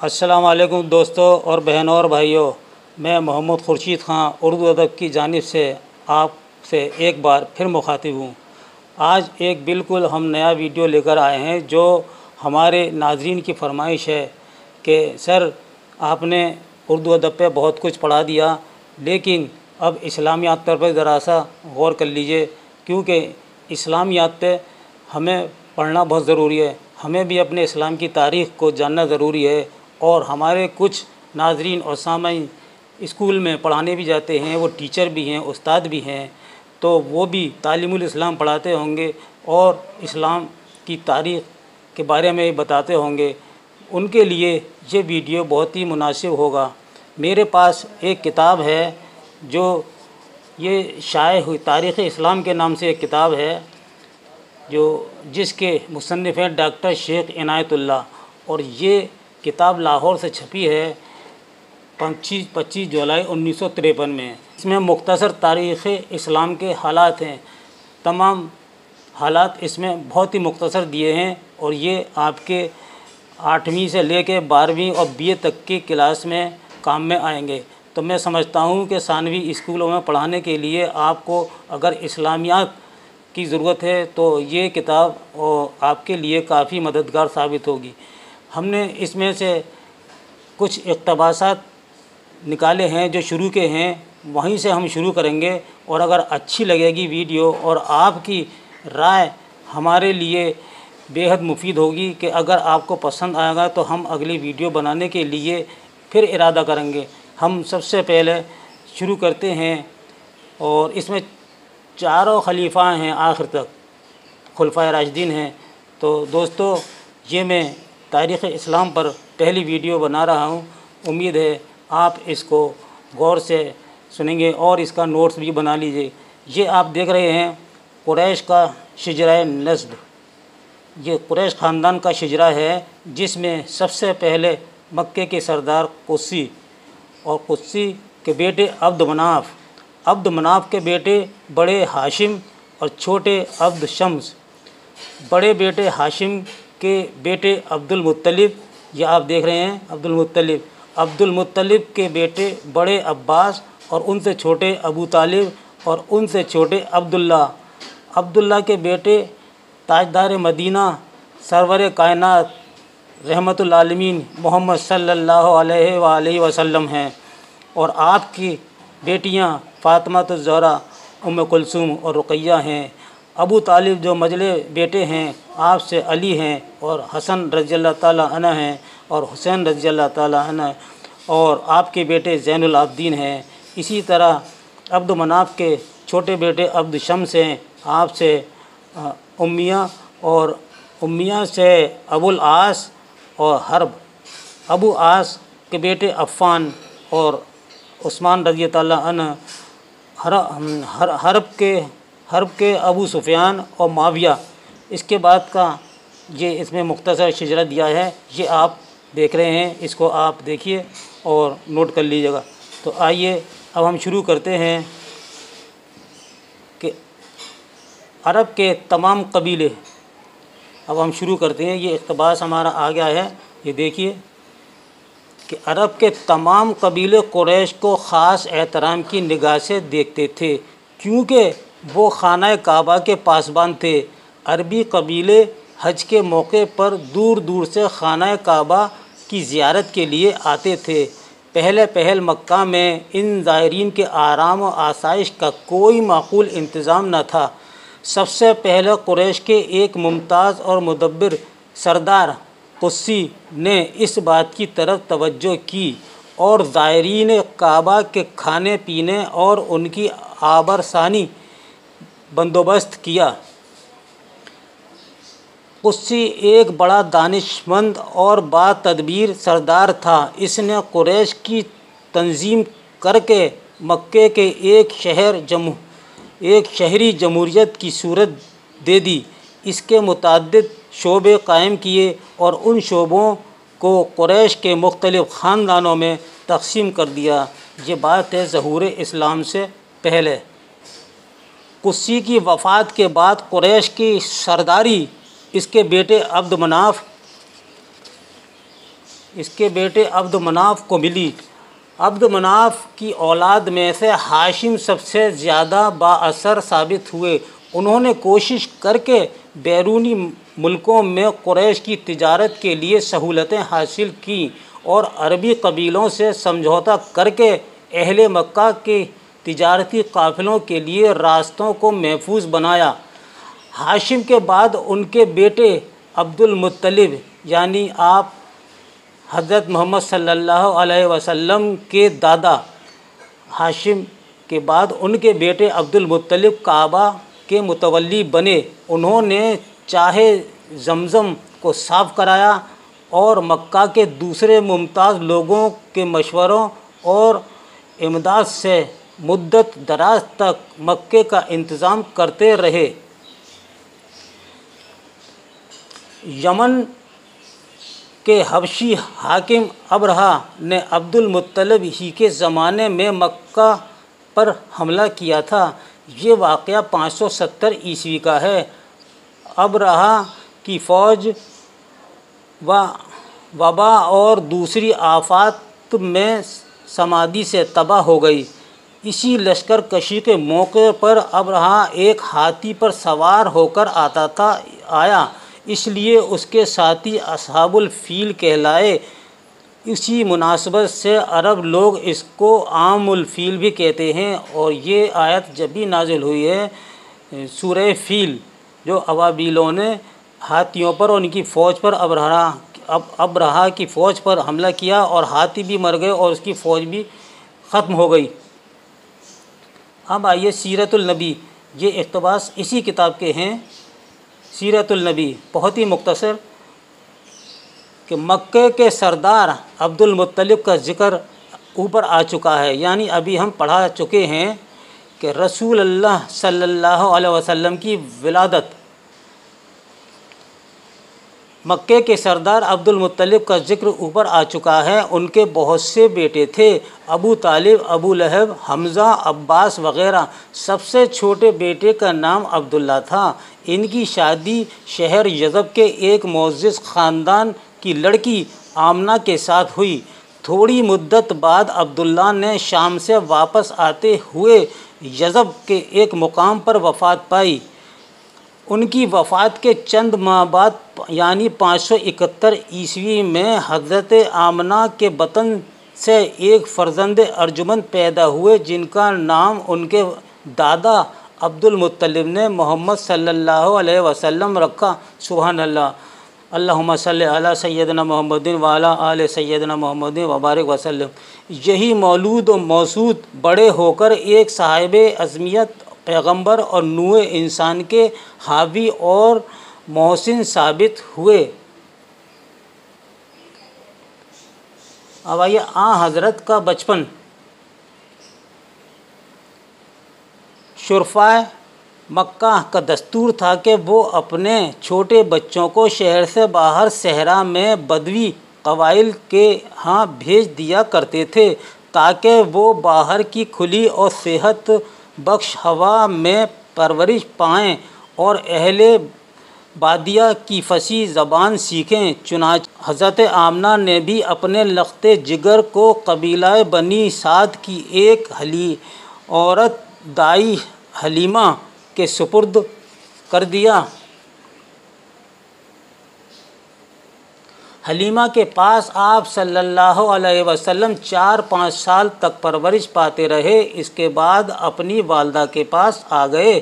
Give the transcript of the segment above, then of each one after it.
السلام علیکم دوستوں اور بہنوں اور بھائیوں، میں محمد خورشید خان اردو ادب کی جانب سے آپ سے ایک بار پھر مخاطب ہوں۔ آج ایک بالکل ہم نیا ویڈیو لے کر آئے ہیں جو ہمارے ناظرین کی فرمائش ہے کہ سر آپ نے اردو ادب پہ بہت کچھ پڑھا دیا، لیکن اب اسلامیات پر ذرا سا غور کر لیجئے، کیونکہ اسلامیات پہ ہمیں پڑھنا بہت ضروری ہے۔ ہمیں بھی اپنے اسلام کی تاریخ کو جاننا ضروری ہے، اور ہمارے کچھ ناظرین اور سامعین اسکول میں پڑھانے بھی جاتے ہیں، وہ ٹیچر بھی ہیں، استاد بھی ہیں، تو وہ بھی تعلیم الاسلام پڑھاتے ہوں گے اور اسلام کی تاریخ کے بارے میں بتاتے ہوں گے۔ ان کے لیے یہ ویڈیو بہت ہی مناسب ہوگا۔ میرے پاس ایک کتاب ہے جو یہ شائع ہوئی، تاریخ اسلام کے نام سے ایک کتاب ہے جس کے مصنف ہیں ڈاکٹر شیخ عنایت اللہ، اور یہ کتاب لاہور سے چھپی ہے 25 جولائی 1953 میں۔ اس میں مختصر تاریخ اسلام کے حالات ہیں، تمام حالات اس میں بہت ہی مختصر دیے ہیں، اور یہ آپ کے 8ویں سے لے کے 12ویں اور BA تک کی کلاس میں کام میں آئیں گے۔ تو میں سمجھتا ہوں کہ ثانوی اسکولوں میں پڑھانے کے لیے آپ کو اگر اسلامیات کی ضرورت ہے تو یہ کتاب آپ کے لیے کافی مددگار ثابت ہوگی۔ ہم نے اس میں سے کچھ اقتباسات نکالے ہیں جو شروع کے ہیں، وہیں سے ہم شروع کریں گے، اور اگر اچھی لگے گی ویڈیو اور آپ کی رائے ہمارے لیے بے حد مفید ہوگی کہ اگر آپ کو پسند آئے گا تو ہم اگلی ویڈیو بنانے کے لیے پھر ارادہ کریں گے۔ ہم سب سے پہلے شروع کرتے ہیں، اور اس میں 4 خلیفہ ہیں، آخر تک خلفائے راشدین ہیں۔ تو دوستو، یہ میں تاریخ اسلام پر پہلی ویڈیو بنا رہا ہوں، امید ہے آپ اس کو غور سے سنیں گے اور اس کا نوٹس بھی بنا لیجئے۔ یہ آپ دیکھ رہے ہیں قریش کا شجرہ نسب، یہ قریش خاندان کا شجرہ ہے، جس میں سب سے پہلے مکے کے سردار قسی اور قسی کے بیٹے عبد مناف کے بیٹے بڑے ہاشم اور چھوٹے عبد شمس، بڑے بیٹے ہاشم کے بیٹے عبد المطلب، یہ آپ دیکھ رہے ہیں عبد المطلب کے بیٹے بڑے عباس، اور ان سے چھوٹے ابو طالب، اور ان سے چھوٹے عبداللہ کے بیٹے تاجدار مدینہ سرور کائنات رحمت العالمین محمد صلی اللہ علیہ وآلہ وسلم ہیں، اور آپ کی بیٹیاں فاطمہ الزہرا، ام کلثوم اور رقیہ ہیں۔ ابو طالب جو مجلے بیٹے ہیں آپ سے علی ہیں، اور حسن رضی اللہ تعالیٰ عنہ ہیں، اور حسین رضی اللہ تعالیٰ عنہ، اور آپ کے بیٹے زین العابدین ہیں۔ اسی طرح عبد مناف کے چھوٹے بیٹے عبد شمس ہیں، آپ سے امیہ، اور امیہ سے ابو العاص اور حرب، ابو عاص کے بیٹے عفان اور عثمان رضی اللہ عنہ، حرب کے ابو سفیان اور معاویہ۔ اس کے بعد کا یہ اس میں مختصر شجرہ دیا ہے، یہ آپ دیکھ رہے ہیں، اس کو آپ دیکھیے اور نوٹ کر لیجیے گا۔ تو آئیے اب ہم شروع کرتے ہیں کہ عرب کے تمام قبیلے، اب ہم شروع کرتے ہیں، یہ اقتباس ہمارا آ گیا ہے، یہ دیکھیے کہ عرب کے تمام قبیلے قریش کو خاص احترام کی نگاہ سے دیکھتے تھے، کیونکہ وہ خانہ کعبہ کے پاسبان تھے۔ عربی قبیلے حج کے موقع پر دور دور سے خانہ کعبہ کی زیارت کے لیے آتے تھے۔ پہل مکہ میں ان زائرین کے آرام و آسائش کا کوئی معقول انتظام نہ تھا۔ سب سے پہلے قریش کے ایک ممتاز اور مدبر سردار قسی نے اس بات کی طرف توجہ کی اور زائرین کعبہ کے کھانے پینے اور ان کی آبرسانی بندوبست کیا۔ قسی ایک بڑا دانش مند اور با تدبیر سردار تھا۔ اس نے قریش کی تنظیم کر کے مکے کے ایک شہری جمہوریت کی صورت دے دی، اس کے متعدد شعبے قائم کیے اور ان شعبوں کو قریش کے مختلف خاندانوں میں تقسیم کر دیا۔ یہ بات ہے ظہور اسلام سے پہلے۔ قسی کی وفات کے بعد قریش کی سرداری اس کے بیٹے عبد مناف اس کے بیٹے عبد مناف کو ملی۔ عبد مناف کی اولاد میں سے ہاشم سب سے زیادہ بااثر ثابت ہوئے۔ انہوں نے کوشش کر کے بیرونی ملکوں میں قریش کی تجارت کے لیے سہولتیں حاصل کیں اور عربی قبیلوں سے سمجھوتا کر کے اہل مکہ کے تجارتی قافلوں کے لیے راستوں کو محفوظ بنایا۔ ہاشم کے بعد ان کے بیٹے عبد المطلب یعنی آپ حضرت محمد صلی اللہ علیہ وسلم کے دادا، ہاشم کے بعد ان کے بیٹے عبد المطلب کعبہ کے متولی بنے۔ انہوں نے چاہے زمزم کو صاف کرایا اور مکہ کے دوسرے ممتاز لوگوں کے مشوروں اور امداد سے مدت دراز تک مکے کا انتظام کرتے رہے۔ یمن کے حبشی حاکم ابرہہ نے عبد المطلب ہی کے زمانے میں مکہ پر حملہ کیا تھا۔ یہ واقعہ 570 عیسوی کا ہے۔ ابرہہ کی فوج وبا اور دوسری آفات میں سمادی سے تباہ ہو گئی۔ اسی لشکر کشی کے موقع پر ابرہہ ایک ہاتھی پر سوار ہو کر آیا، اس لیے اس کے ساتھی اصحاب الفیل کہلائے۔ اسی مناسبت سے عرب لوگ اس کو عام الفیل بھی کہتے ہیں، اور یہ آیت جب بھی نازل ہوئی ہے سورہ فیل، جو ابابیلوں نے ہاتھیوں پر اور ان کی فوج پر ابرہہ کی فوج پر حملہ کیا اور ہاتھی بھی مر گئے اور اس کی فوج بھی ختم ہو گئی۔ اب آئیے سیرت النبی، یہ اقتباس اسی کتاب کے ہیں، سیرت النبی، بہت ہی مختصر، کہ مکے کے سردار عبد المطلب کا ذکر اوپر آ چکا ہے، یعنی ابھی ہم پڑھا چکے ہیں کہ رسول اللہ صلی اللہ علیہ وسلم کی ولادت، مکے کے سردار عبد المطلب کا ذکر اوپر آ چکا ہے۔ ان کے بہت سے بیٹے تھے، ابو طالب، ابو لہب، حمزہ، عباس وغیرہ۔ سب سے چھوٹے بیٹے کا نام عبداللہ تھا۔ ان کی شادی شہر یثرب کے ایک معزز خاندان کی لڑکی آمنہ کے ساتھ ہوئی۔ تھوڑی مدت بعد عبداللہ نے شام سے واپس آتے ہوئے یثرب کے ایک مقام پر وفات پائی۔ ان کی وفات کے چند ماہ بعد یعنی 571 عیسوی میں حضرت آمنہ کے بطن سے ایک فرزند ارجمند پیدا ہوئے، جن کا نام ان کے دادا عبد المطلب نے محمد صلی اللہ علیہ وسلم رکھا۔ سبحان اللہ، اللہم صلی علی سیدنا محمد وعلی آل سیدنا محمد وبارک وسلم۔ یہی مولود و موسود بڑے ہو کر ایک صاحب عظمیت، پیغمبر اور نوع انسان کے حاوی اور محسن ثابت ہوئے۔ اب آئیے حضرت کا بچپن۔ شرفائے مکہ کا دستور تھا کہ وہ اپنے چھوٹے بچوں کو شہر سے باہر صحرا میں بدوی قبائل کے ہاں بھیج دیا کرتے تھے، تاکہ وہ باہر کی کھلی اور صحت بخش ہوا میں پرورش پائیں اور اہل بادیہ کی فصیح زبان سیکھیں۔ چنانچہ حضرت آمنہ نے بھی اپنے لخت جگر کو قبیلہ بنی سعد کی ایک عورت دائی حلیمہ کے سپرد کر دیا۔ حلیمہ کے پاس آپ صلی اللہ علیہ وسلم 4-5 سال تک پرورش پاتے رہے۔ اس کے بعد اپنی والدہ کے پاس آ گئے۔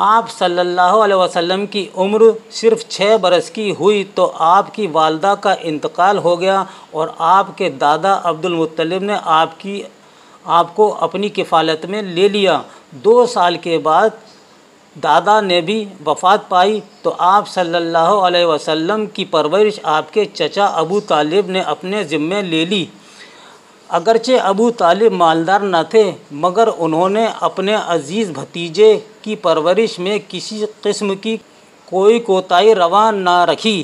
آپ صلی اللہ علیہ وسلم کی عمر صرف 6 برس کی ہوئی تو آپ کی والدہ کا انتقال ہو گیا، اور آپ کے دادا عبد المطلب نے آپ کو اپنی کفالت میں لے لیا۔ 2 سال کے بعد دادا نے بھی وفات پائی تو آپ صلی اللہ علیہ وسلم کی پرورش آپ کے چچا ابو طالب نے اپنے ذمے لے لی۔ اگرچہ ابو طالب مالدار نہ تھے، مگر انہوں نے اپنے عزیز بھتیجے کی پرورش میں کسی قسم کی کوئی کوتاہی روا نہ رکھی۔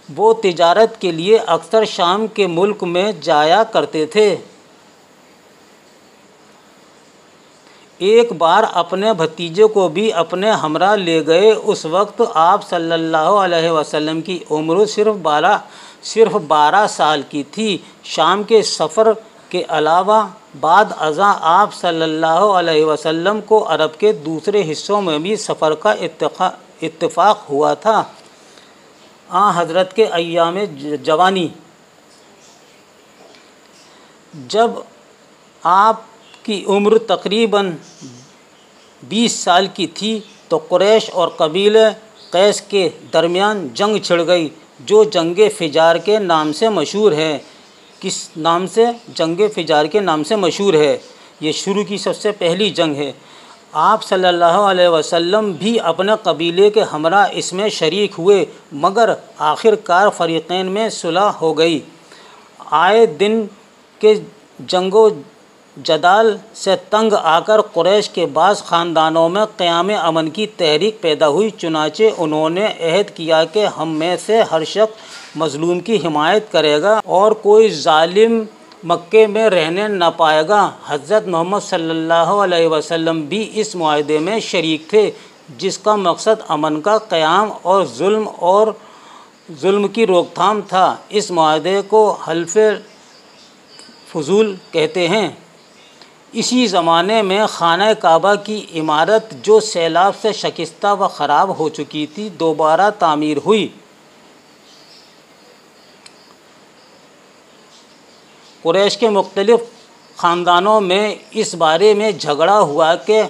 وہ تجارت کے لیے اکثر شام کے ملک میں جایا کرتے تھے۔ ایک بار اپنے بھتیجے کو بھی اپنے ہمراہ لے گئے۔ اس وقت آپ صلی اللہ علیہ وسلم کی عمر صرف 12 سال کی تھی۔ شام کے سفر کے علاوہ بعد ازاں آپ صلی اللہ علیہ وسلم کو عرب کے دوسرے حصوں میں بھی سفر کا اتفاق ہوا تھا۔ حضرت کے ایام جوانی، جب آپ کی عمر تقریباً 20 سال کی تھی تو قریش اور قبیلہ قیس کے درمیان جنگ چھڑ گئی، جو جنگ فجار کے نام سے مشہور ہے۔ کس نام سے؟ جنگ فجار کے نام سے مشہور ہے۔ یہ شروع کی سب سے پہلی جنگ ہے۔ آپ صلی اللہ علیہ وسلم بھی اپنے قبیلے کے ہمراہ اس میں شریک ہوئے، مگر آخر کار فریقین میں صلح ہو گئی۔ آئے دن کے جنگ و جدال سے تنگ آ کر قریش کے بعض خاندانوں میں قیام امن کی تحریک پیدا ہوئی۔ چنانچہ انہوں نے عہد کیا کہ ہم میں سے ہر شخص مظلوم کی حمایت کرے گا اور کوئی ظالم مکے میں رہنے نہ پائے گا۔ حضرت محمد صلی اللہ علیہ وسلم بھی اس معاہدے میں شریک تھے، جس کا مقصد امن کا قیام اور ظلم کی روک تھام تھا۔ اس معاہدے کو حلف فضول کہتے ہیں۔ اسی زمانے میں خانہ کعبہ کی عمارت، جو سیلاب سے شکستہ و خراب ہو چکی تھی، دوبارہ تعمیر ہوئی۔ قریش کے مختلف خاندانوں میں اس بارے میں جھگڑا ہوا کہ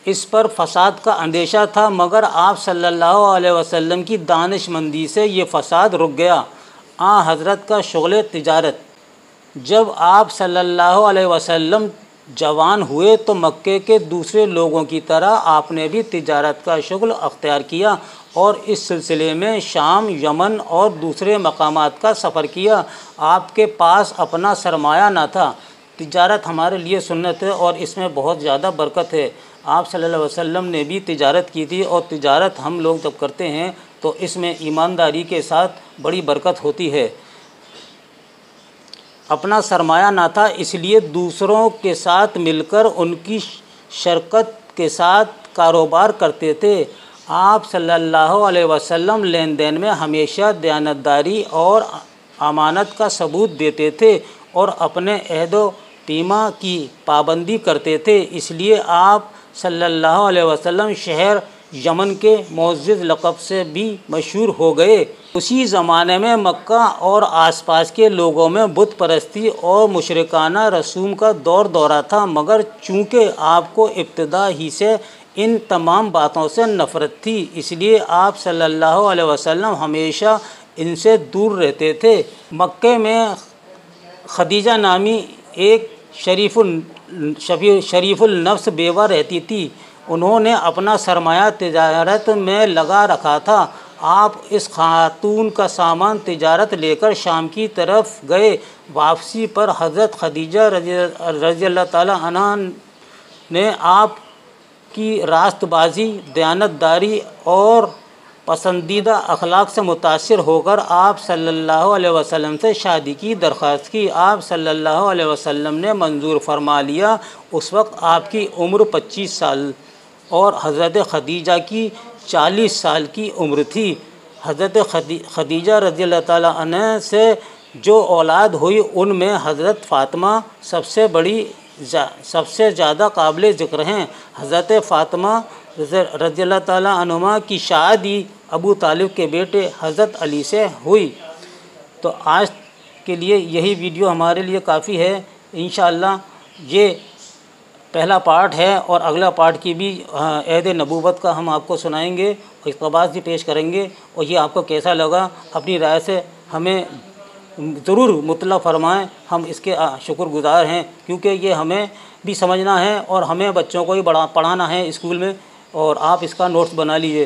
اس پر فساد کا اندیشہ تھا، مگر آپ صلی اللہ علیہ وسلم کی دانش مندی سے یہ فساد رک گیا۔ حضرت کا شغل تجارت، جب آپ صلی اللہ علیہ وسلم جوان ہوئے تو مکے کے دوسرے لوگوں کی طرح آپ نے بھی تجارت کا شغل اختیار کیا اور اس سلسلے میں شام، یمن اور دوسرے مقامات کا سفر کیا۔ آپ کے پاس اپنا سرمایہ نہ تھا۔ تجارت ہمارے لیے سنت ہے اور اس میں بہت زیادہ برکت ہے۔ آپ صلی اللہ علیہ وسلم نے بھی تجارت کی تھی، اور تجارت ہم لوگ جب کرتے ہیں تو اس میں ایمانداری کے ساتھ بڑی برکت ہوتی ہے۔ اپنا سرمایہ نہ تھا، اس لیے دوسروں کے ساتھ مل کر ان کی شرکت کے ساتھ کاروبار کرتے تھے۔ آپ صلی اللہ علیہ وسلم لین دین میں ہمیشہ دیانتداری اور امانت کا ثبوت دیتے تھے اور اپنے عہد و پیمان کی پابندی کرتے تھے، اس لیے آپ صلی اللہ علیہ وسلم شہر یمن کے معزز لقب سے بھی مشہور ہو گئے۔ اسی زمانے میں مکہ اور آس پاس کے لوگوں میں بت پرستی اور مشرکانہ رسوم کا دورہ تھا، مگر چونکہ آپ کو ابتدا ہی سے ان تمام باتوں سے نفرت تھی، اس لیے آپ صلی اللہ علیہ وسلم ہمیشہ ان سے دور رہتے تھے۔ مکے میں خدیجہ نامی ایک شریف النفس بیوہ رہتی تھی۔ انہوں نے اپنا سرمایہ تجارت میں لگا رکھا تھا۔ آپ اس خاتون کا سامان تجارت لے کر شام کی طرف گئے۔ واپسی پر حضرت خدیجہ رضی اللہ تعالی عنہ نے آپ کی راست بازی، دیانتداری اور پسندیدہ اخلاق سے متاثر ہو کر آپ صلی اللہ علیہ وسلم سے شادی کی درخواست کی۔ آپ صلی اللہ علیہ وسلم نے منظور فرما لیا۔ اس وقت آپ کی عمر 25 سال اور حضرت خدیجہ کی 40 سال کی عمر تھی۔ حضرت خدیجہ رضی اللہ تعالیٰ عنہ سے جو اولاد ہوئی ان میں حضرت فاطمہ سب سے زیادہ قابل ذکر ہیں۔ حضرت فاطمہ رضی اللہ تعالیٰ عنہما کی شادی ابو طالب کے بیٹے حضرت علی سے ہوئی۔ تو آج کے لیے یہی ویڈیو ہمارے لیے کافی ہے۔ انشاءاللہ یہ پہلا پارٹ ہے اور اگلا پارٹ کی بھی عہد نبوت کا ہم آپ کو سنائیں گے، اقتباس بھی پیش کریں گے، اور یہ آپ کو کیسا لگا اپنی رائے سے ہمیں ضرور مطلع فرمائیں۔ ہم اس کے شکر گزار ہیں، کیونکہ یہ ہمیں بھی سمجھنا ہے اور ہمیں بچوں کو بھی پڑھانا ہے اسکول میں، اور آپ اس کا نوٹس بنا لیجئے۔